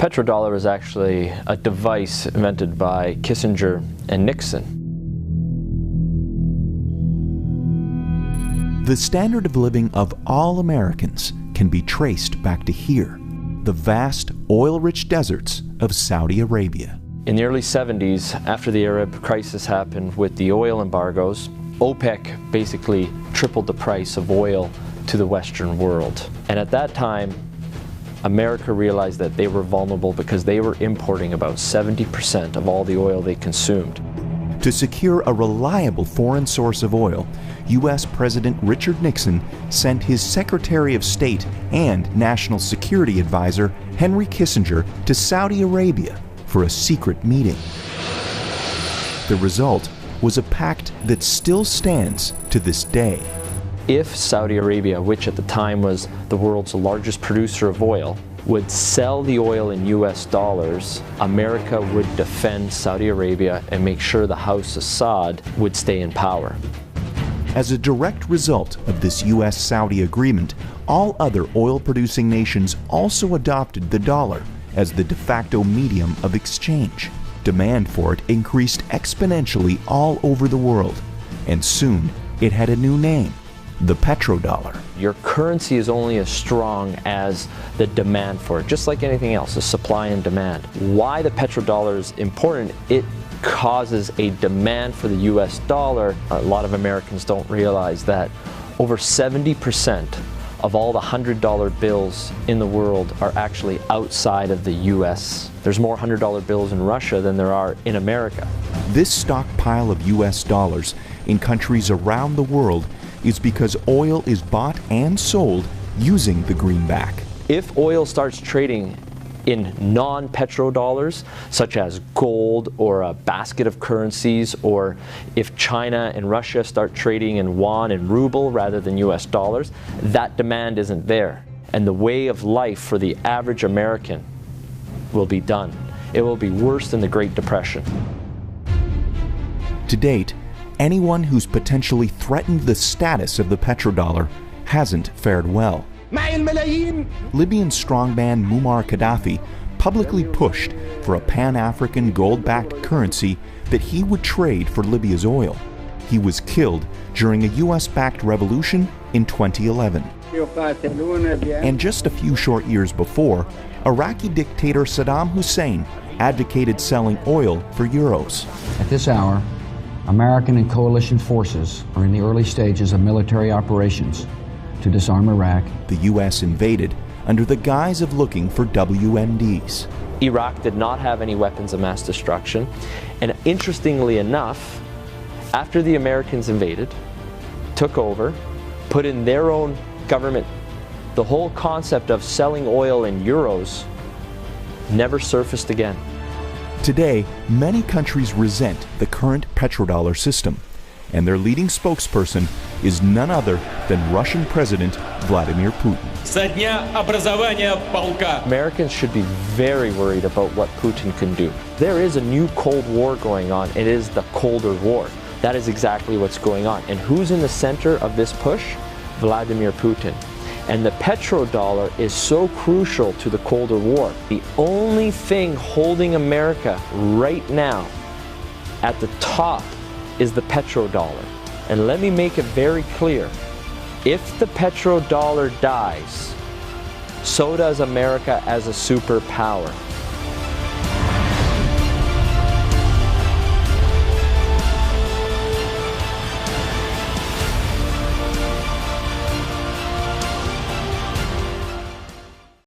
petrodollar is actually a device invented by Kissinger and Nixon. The standard of living of all Americans can be traced back to here, the vast oil-rich deserts of Saudi Arabia. In the early 70s, after the Arab crisis happened with the oil embargoes, OPEC basically tripled the price of oil to the Western world. And at that time, America realized that they were vulnerable because they were importing about 70% of all the oil they consumed. To secure a reliable foreign source of oil, U.S. President Richard Nixon sent his Secretary of State and National Security Advisor Henry Kissinger to Saudi Arabia for a secret meeting. The result was a pact that still stands to this day. If Saudi Arabia, which at the time was the world's largest producer of oil, would sell the oil in US dollars, America would defend Saudi Arabia and make sure the House Assad would stay in power. As a direct result of this US-Saudi agreement, all other oil-producing nations also adopted the dollar as the de facto medium of exchange. Demand for it increased exponentially all over the world, and soon it had a new name: the petrodollar. Your currency is only as strong as the demand for it, just like anything else, the supply and demand. Why the petrodollar is important, it causes a demand for the US dollar. A lot of Americans don't realize that over 70% of all the $100 bills in the world are actually outside of the US. There's more $100 bills in Russia than there are in America. This stockpile of US dollars in countries around the world is because oil is bought and sold using the greenback. If oil starts trading in non-petrodollars, such as gold or a basket of currencies, or if China and Russia start trading in yuan and ruble rather than US dollars, that demand isn't there. And the way of life for the average American will be done. It will be worse than the Great Depression. To date, anyone who's potentially threatened the status of the petrodollar hasn't fared well. Libyan strongman Muammar Gaddafi publicly pushed for a Pan-African gold-backed currency that he would trade for Libya's oil. He was killed during a US-backed revolution in 2011. And just a few short years before, Iraqi dictator Saddam Hussein advocated selling oil for euros. At this hour, American and coalition forces are in the early stages of military operations to disarm Iraq. The U.S. invaded under the guise of looking for WMDs. Iraq did not have any weapons of mass destruction, and interestingly enough, after the Americans invaded, took over, put in their own government, the whole concept of selling oil in euros never surfaced again. Today, many countries resent the current petrodollar system, and their leading spokesperson is none other than Russian President Vladimir Putin. Americans should be very worried about what Putin can do. There is a new Cold War going on. It is the colder war. That is exactly what's going on. And who's in the center of this push? Vladimir Putin. And the petrodollar is so crucial to the colder war. The only thing holding America right now at the top is the petrodollar. And let me make it very clear, if the petrodollar dies, so does America as a superpower.